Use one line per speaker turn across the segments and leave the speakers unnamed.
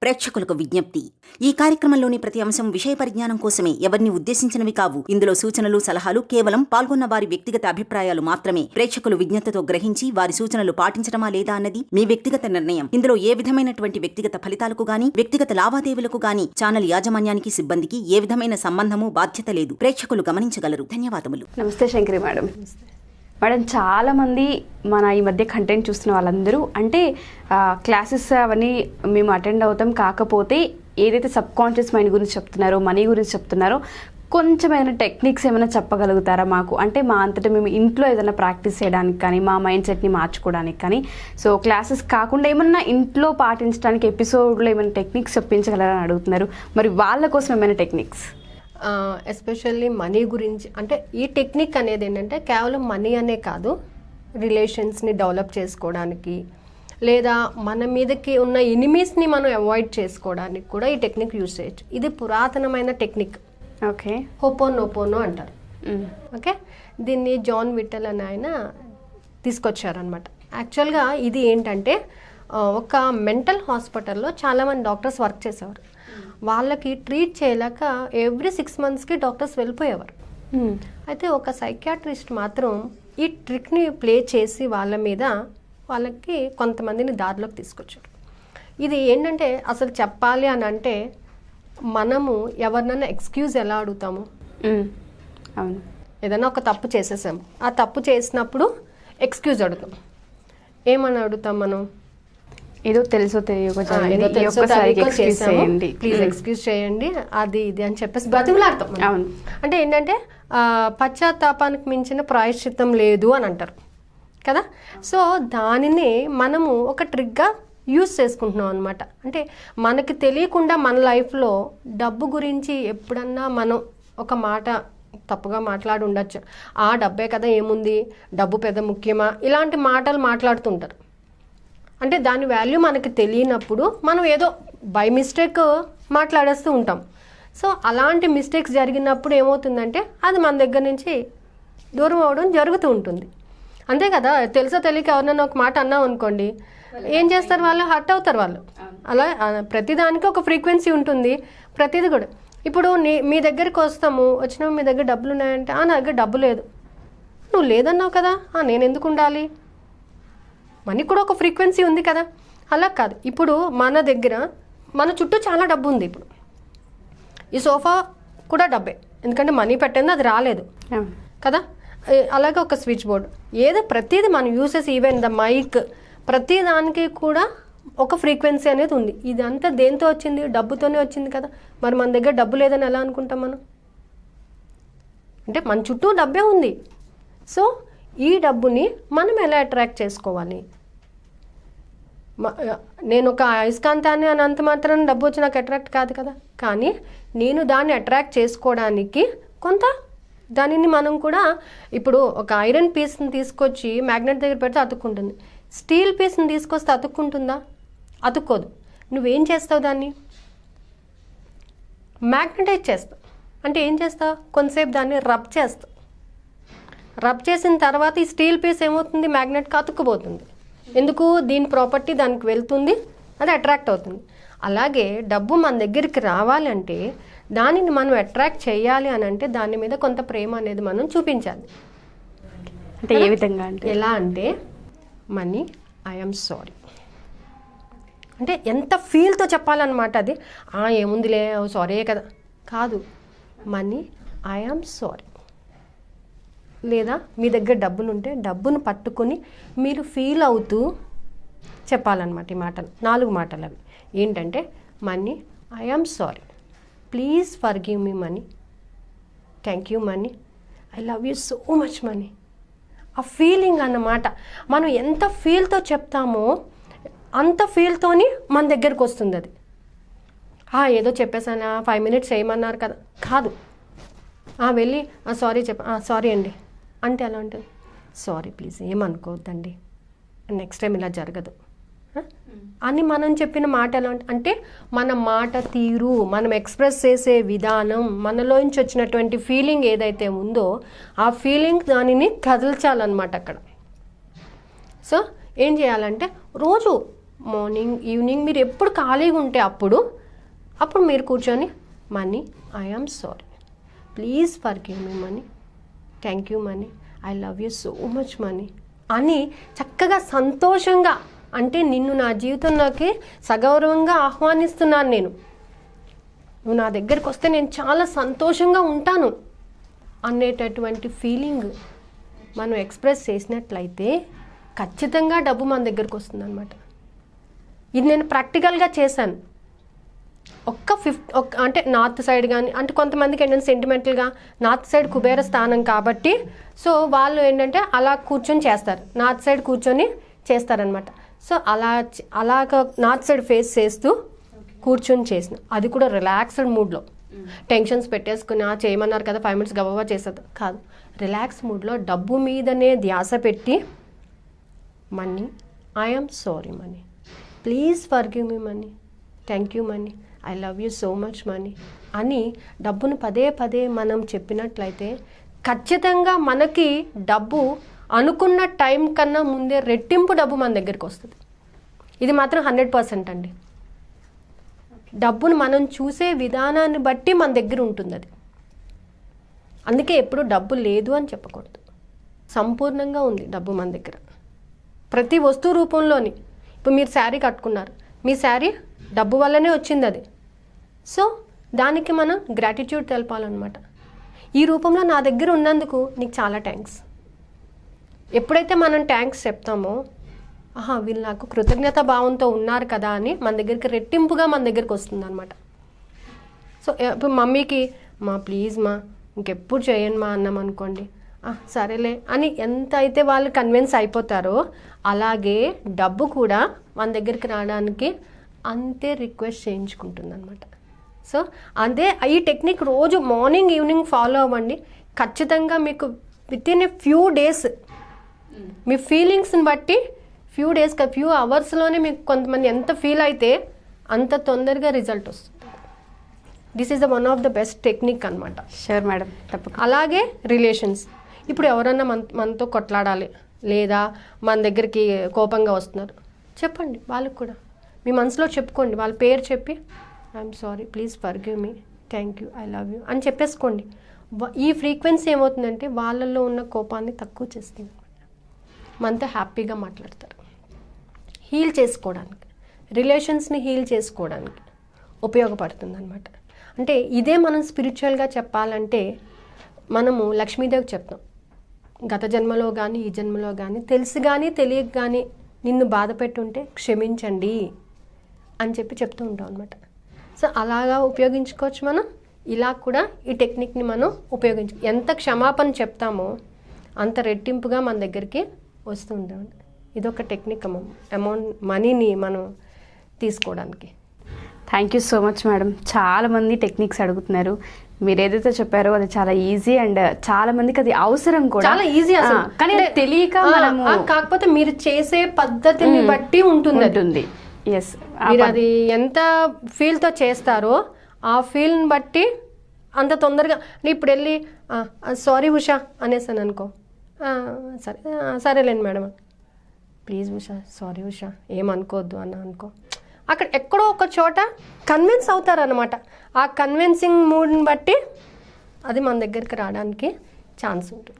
ప్రేక్షకులకు విజ్ఞప్తి. ఈ కార్యక్రమంలోని ప్రతి అంశం విషయ పరిజ్ఞానం కోసమే, ఎవరిని ఉద్దేశించినవి కావు. ఇందులో సూచనలు, సలహాలు కేవలం పాల్గొన్న వారి వ్యక్తిగత అభిప్రాయాలు మాత్రమే. ప్రేక్షకులు విజ్ఞతతో గ్రహించి వారి సూచనలు పాటించడమా లేదా అన్నది మీ వ్యక్తిగత నిర్ణయం. ఇందులో ఏ విధమైనటువంటి వ్యక్తిగత ఫలితాలకు గాని, వ్యక్తిగత లావాదేవీలకు గాని ఛానల్ యాజమాన్యానికి, సిబ్బందికి ఏ విధమైన సంబంధము, బాధ్యత లేదు. ప్రేక్షకులు గమనించగలరు. ధన్యవాదములు.
నమస్తే శంకరి మేడం. మేడం, చాలామంది మన ఈ మధ్య కంటెంట్ చూస్తున్న వాళ్ళందరూ అంటే క్లాసెస్ అవన్నీ మేము అటెండ్ అవుతాం, కాకపోతే ఏదైతే సబ్ కాన్షియస్ మైండ్ గురించి చెప్తున్నారో, మనీ గురించి చెప్తున్నారో, కొంచెం ఏమైనా టెక్నిక్స్ ఏమైనా చెప్పగలుగుతారా మాకు? అంటే మా అంతటా మేము ఇంట్లో ఏదైనా ప్రాక్టీస్ చేయడానికి కానీ, మా మైండ్ సెట్ని మార్చుకోవడానికి కానీ, సో క్లాసెస్ కాకుండా ఏమన్నా ఇంట్లో పాటించడానికి ఎపిసోడ్లో ఏమైనా టెక్నిక్స్ చెప్పించగలరని అడుగుతున్నారు. మరి వాళ్ళ కోసం ఏమైనా టెక్నిక్స్?
ఎస్పెషల్లీ మనీ గురించి, అంటే ఈ టెక్నిక్ అనేది ఏంటంటే కేవలం మనీ అనే కాదు, రిలేషన్స్ని డెవలప్ చేసుకోవడానికి, లేదా మన మీదకి ఉన్న ఎనిమీస్ని మనం అవాయిడ్ చేసుకోవడానికి కూడా ఈ టెక్నిక్ యూజ్ చేయొచ్చు. ఇది పురాతనమైన టెక్నిక్.
ఓకే,
హోపోనోపోనో అంటారు. ఓకే, దీన్ని జాన్ విట్టల్ అని ఆయన తీసుకొచ్చారనమాట. యాక్చువల్గా ఇది ఏంటంటే ఒక మెంటల్ హాస్పిటల్లో చాలామంది డాక్టర్స్ వర్క్ చేసేవారు. వాళ్ళకి ట్రీట్ చేయలేక ఎవ్రీ 6 monthsకి డాక్టర్స్ వెళ్ళిపోయేవారు. అయితే ఒక సైకియాట్రిస్ట్ మాత్రం ఈ ట్రిక్ని ప్లే చేసి వాళ్ళ మీద వాళ్ళకి కొంతమందిని దారిలోకి తీసుకొచ్చారు. ఇది ఏంటంటే అసలు చెప్పాలి అని అంటే మనము ఎవరినైనా ఎక్స్క్యూజ్ ఎలా అడుగుతాము?
అవును,
ఏదైనా ఒక తప్పు చేసేసాము, ఆ తప్పు చేసినప్పుడు ఎక్స్క్యూజ్ అడుగుతాం. ఏమని అడుగుతాం మనం?
ఏదో తెలుసో తెలియకో
ప్లీజ్ ఎక్స్క్యూజ్ చేయండి, అది ఇది అని చెప్పేసి బతిమలాడతాం.
అవును,
అంటే ఏంటంటే పశ్చాత్తాపానికి మించిన ప్రాయశ్చిత్తం లేదు అని అంటారు కదా. సో దానిని మనము ఒక ట్రిక్గా యూజ్ చేసుకుంటున్నాం అనమాట. అంటే మనకి తెలియకుండా మన లైఫ్లో డబ్బు గురించి ఎప్పుడన్నా మనం ఒక మాట తప్పుగా మాట్లాడి ఉండొచ్చు. ఆ డబ్బే కదా, ఏముంది, డబ్బు పెద్ద ముఖ్యమా, ఇలాంటి మాటలు మాట్లాడుతుంటారు. అంటే దాని వాల్యూ మనకి తెలియనప్పుడు మనం ఏదో బై మిస్టేక్ మాట్లాడేస్తూ ఉంటాం. సో అలాంటి మిస్టేక్స్ జరిగినప్పుడు ఏమవుతుందంటే అది మన దగ్గర నుంచి దూరం అవడం జరుగుతూ ఉంటుంది. అంతే కదా, తెలుసో తెలియక ఎవరినైనా ఒక మాట అన్నాం అనుకోండి, ఏం చేస్తారు వాళ్ళు? హర్ట్ అవుతారు వాళ్ళు. అలా ప్రతిదానికి ఒక ఫ్రీక్వెన్సీ ఉంటుంది, ప్రతిదీ కూడా. ఇప్పుడు మీ దగ్గరికి వస్తాము, వచ్చినాము, మీ దగ్గర డబ్బులు ఉన్నాయంటే, నా దగ్గర డబ్బు లేదు. నువ్వు లేదన్నావు కదా, నేను ఎందుకు ఉండాలి? మనకి కూడా ఒక ఫ్రీక్వెన్సీ ఉంది కదా. అలా కాదు, ఇప్పుడు మన దగ్గర మన చుట్టూ చాలా డబ్బు ఉంది. ఇప్పుడు ఈ సోఫా కూడా డబ్బే, ఎందుకంటే మనీ పెట్టింది, అది రాలేదు కదా. అలాగే ఒక స్విచ్ బోర్డ్, ఏదో ప్రతిదీ మనం యూసెస్, ఈవెన్ ద మైక్, ప్రతి దానికి కూడా ఒక ఫ్రీక్వెన్సీ అనేది ఉంది. ఇదంతా దేంతో వచ్చింది? డబ్బుతోనే వచ్చింది కదా. మరి మన దగ్గర డబ్బు లేదని ఎలా అనుకుంటాం మనం? అంటే మన చుట్టూ డబ్బే ఉంది. సో ఈ డబ్బుని మనం ఎలా అట్రాక్ట్ చేసుకోవాలి? నేను ఒక అయస్కాంతాన్ని అని అంత మాత్రం డబ్బు వచ్చి నాకు అట్రాక్ట్ కాదు కదా. కానీ నేను దాన్ని అట్రాక్ట్ చేసుకోవడానికి కొంత దానిని మనం కూడా, ఇప్పుడు ఒక ఐరన్ పీస్ని తీసుకొచ్చి మ్యాగ్నెట్ దగ్గర పెడితే అతుక్కుంటుంది. స్టీల్ పీస్ని తీసుకొస్తే అతుక్కుంటుందా? అతుక్కోదు. నువ్వేం చేస్తావు? దాన్ని మ్యాగ్నెటైజ్ చేస్తావు. అంటే ఏం చేస్తావు? కొంతసేపు దాన్ని రబ్ చేస్తావు. రబ్ చేసిన తర్వాత ఈ స్టీల్ పీస్ ఏమవుతుంది? మ్యాగ్నెట్కి అతుక్కుపోతుంది. ఎందుకు? దీని ప్రాపర్టీ దానికి వెళ్తుంది, అది అట్రాక్ట్ అవుతుంది. అలాగే డబ్బు మన దగ్గరికి రావాలంటే, దానిని మనం అట్రాక్ట్ చేయాలి అని అంటే దాని మీద కొంత ప్రేమ అనేది మనం చూపించాలి.
అంటే ఏ విధంగా? అంటే
ఎలా అంటే, మనీ ఐఎమ్ సారీ అంటే ఎంత ఫీల్తో చెప్పాలన్నమాట. అది ఏముందిలే, సారీ కదా కాదు. Money I'm sorry. లేదా మీ దగ్గర డబ్బులు ఉంటే డబ్బును పట్టుకొని మీరు ఫీల్ అవుతూ చెప్పాలన్నమాట. ఈ మాటలు 4 మాటలు అవి ఏంటంటే, money I'm sorry, please forgive me money, thank you money, I love you so much money. ఆ ఫీలింగ్ అన్నమాట. మనం ఎంత ఫీల్తో చెప్తామో అంత ఫీల్తోని మన దగ్గరకు వస్తుంది అది. ఏదో చెప్పేసానా, 5 minutes చేయమన్నారు కదా, కాదు. వెళ్ళి సారీ సారీ అండి అంటే ఎలా ఉంటుంది? సారీ ప్లీజ్ ఏమనుకోవద్దండి, నెక్స్ట్ టైం ఇలా జరగదు అని మనం చెప్పిన మాట ఎలా అంటే, మన మాట తీరు, మనం ఎక్స్ప్రెస్ చేసే విధానం, మనలోంచి వచ్చినటువంటి ఫీలింగ్ ఏదైతే ఉందో ఆ ఫీలింగ్ దానిని కదల్చాలన్నమాట అక్కడ. సో ఏం చేయాలంటే, రోజు మార్నింగ్ ఈవినింగ్ మీరు ఎప్పుడు ఖాళీగా ఉంటే అప్పుడు మీరు కూర్చొని money, I am sorry, please forgive me money, thank you money, I love you so much money అని చక్కగా సంతోషంగా, అంటే నిన్ను నా జీవితంలోకి సగౌరవంగా ఆహ్వానిస్తున్నాను, నువ్వు నా దగ్గరికి వస్తే నేను చాలా సంతోషంగా ఉంటాను అనేటటువంటి ఫీలింగ్ మనం ఎక్స్ప్రెస్ చేసినట్లయితే ఖచ్చితంగా డబ్బు మన దగ్గరికి వస్తుంది అనమాట. ఇది నేను ప్రాక్టికల్గా చేశాను. అంటే నార్త్ సైడ్ కానీ, అంటే కొంతమందికి ఏంటంటే సెంటిమెంటల్గా నార్త్ సైడ్ కుబేర స్థానం కాబట్టి సో వాళ్ళు ఏంటంటే అలా కూర్చొని చేస్తారు, నార్త్ సైడ్ కూర్చొని చేస్తారనమాట. సో అలాగ నార్త్ సైడ్ ఫేస్ చేస్తూ కూర్చొని చేసిన, అది కూడా రిలాక్స్డ్ మూడ్లో. టెన్షన్స్ పెట్టేసుకుని చేయమన్నారు కదా 5 minutes గబగబా చేసేది కాదు, రిలాక్స్ మూడ్లో డబ్బు మీదనే ధ్యాస పెట్టి money, I am sorry money, please forgive me money, thank you money, I love you so much money అని డబ్బును పదే పదే మనం చెప్పినట్లయితే ఖచ్చితంగా మనకి డబ్బు అనుకున్న టైం కన్నా ముందే రెట్టింపు డబ్బు మన దగ్గరికి వస్తుంది. ఇది మాత్రం 100% అండి. డబ్బును మనం చూసే విధానాన్ని బట్టి మన దగ్గర ఉంటుంది అది. అందుకే ఎప్పుడు డబ్బు లేదు అని చెప్పకూడదు, సంపూర్ణంగా ఉంది డబ్బు మన దగ్గర ప్రతి వస్తువు రూపంలోని. ఇప్పుడు మీరు శారీ కట్టుకున్నారు, మీ శారీ డబ్బు వల్లనే వచ్చింది అది. సో దానికి మనం గ్రాటిట్యూడ్ తెలపాలన్నమాట. ఈ రూపంలో నా దగ్గర ఉన్నందుకు నీకు చాలా థ్యాంక్స్. ఎప్పుడైతే మనం థ్యాంక్స్ చెప్తామో, వీళ్ళు నాకు కృతజ్ఞత భావంతో ఉన్నారు కదా అని మన దగ్గరికి రెట్టింపుగా మన దగ్గరికి వస్తుంది అనమాట. సో ఇప్పుడు మమ్మీకి ప్లీజ్ ఇంకెప్పుడు చేయండి అన్నాం అనుకోండి, సరేలే అని ఎంత అయితే వాళ్ళు కన్విన్స్ అయిపోతారో అలాగే డబ్బు కూడా మన దగ్గరికి రావడానికి అంతే రిక్వెస్ట్ చేయించుకుంటుంది అనమాట. సో అదే ఈ టెక్నిక్ రోజు మార్నింగ్ ఈవినింగ్ ఫాలో అవ్వండి. ఖచ్చితంగా మీకు వితిన్ ఏ ఫ్యూ డేస్ మీ ఫీలింగ్స్ని బట్టి ఫ్యూ అవర్స్లోనే మీకు కొంతమంది ఎంత ఫీల్ అయితే అంత తొందరగా రిజల్ట్ వస్తుంది. This is the one of the best technique అనమాట.
షూర్ మేడం, తప్పకుండా.
అలాగే రిలేషన్స్, ఇప్పుడు ఎవరన్నా మనతో కొట్లాడాలి లేదా మన దగ్గరికి కోపంగా వస్తున్నారు, చెప్పండి వాళ్ళకి కూడా, మీ మనసులో చెప్పుకోండి, వాళ్ళ పేరు చెప్పి I'm sorry, please forgive me, thank you, I love you అని చెప్పేసుకోండి. ఈ ఫ్రీక్వెన్సీ ఏమవుతుందంటే వాళ్ళల్లో ఉన్న కోపాన్ని తక్కువ చేస్తుంది, మనతో హ్యాపీగా మాట్లాడతారు. హీల్ చేసుకోవడానికి, రిలేషన్స్ని హీల్ చేసుకోవడానికి ఉపయోగపడుతుంది అనమాట. అంటే ఇదే మనం స్పిరిచువల్గా చెప్పాలంటే మనము లక్ష్మీదేవికి చెప్తాం, గత జన్మలో కానీ ఈ జన్మలో కానీ తెలిసి కానీ తెలియక కానీ నిన్ను బాధ పెట్టుంటే క్షమించండి అని చెప్తూ ఉంటాం అనమాట. సో అలాగా ఉపయోగించుకోవచ్చు మనం. ఇలా కూడా ఈ టెక్నిక్ని మనం ఎంత క్షమాపణ చెప్తామో అంత రెట్టింపుగా మన దగ్గరికి వస్తూ ఉంటాం. ఇదొక టెక్నిక్ అమౌంట్ మనీని మనం తీసుకోవడానికి.
Thank you so much madam. చాలామంది టెక్నిక్స్ అడుగుతున్నారు, మీరు ఏదైతే చెప్పారో అది చాలా ఈజీ అండ్ చాలా మందికి అది అవసరం కూడా,
చాలా ఈజీ అసలు.
కానీ తెలియక మనము,
కాకపోతే మీరు చేసే పద్ధతిని బట్టి ఉంటుంది.
ఎస్,
మీరు అది ఎంత ఫీల్తో చేస్తారో ఆ ఫీల్ని బట్టి అంత తొందరగా. ఇప్పుడు వెళ్ళి సారీ ఉషా అనేసాను అనుకో, సరేలేండి madam, please Usha, sorry Usha, ఏమనుకోవద్దు అనుకో, అక్కడ ఎక్కడో ఒక చోట కన్విన్స్ అవుతారనమాట. ఆ కన్విన్సింగ్ మూడ్ని బట్టి అది మన దగ్గరికి రావడానికి ఛాన్స్ ఉంటుంది.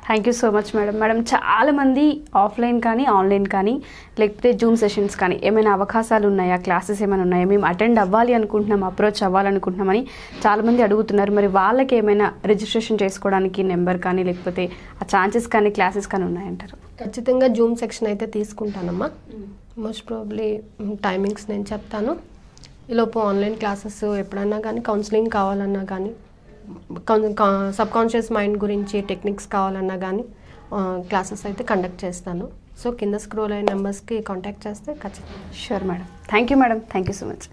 Thank you so much madam. Madam, చాలామంది ఆఫ్లైన్ కానీ ఆన్లైన్ కానీ లేకపోతే జూమ్ సెషన్స్ కానీ ఏమైనా అవకాశాలు ఉన్నాయా, క్లాసెస్ ఏమైనా ఉన్నాయా, మేము అటెండ్ అవ్వాలి అనుకుంటున్నాం, అప్రోచ్ అవ్వాలనుకుంటున్నామని చాలామంది అడుగుతున్నారు. మరి వాళ్ళకి ఏమైనా రిజిస్ట్రేషన్ చేసుకోవడానికి నెంబర్ కానీ లేకపోతే ఆ ఛాన్సెస్ కానీ క్లాసెస్ కానీ ఉన్నాయంటారు?
ఖచ్చితంగా జూమ్ సెక్షన్ అయితే తీసుకుంటానమ్మా. మోస్ట్ ప్రాబ్లీ టైమింగ్స్ నేను చెప్తాను. ఈలోపు ఆన్లైన్ క్లాసెస్ ఎప్పుడన్నా కానీ, కౌన్సిలింగ్ కావాలన్నా కానీ, సబ్ కాన్షియస్ మైండ్ గురించి టెక్నిక్స్ కావాలన్నా కానీ క్లాసెస్ అయితే కండక్ట్ చేస్తాను. సో కింద స్క్రోల్ అయిన నెంబర్స్కి కాంటాక్ట్ చేస్తే ఖచ్చితంగా.
Sure madam. Thank you madam, thank you so much.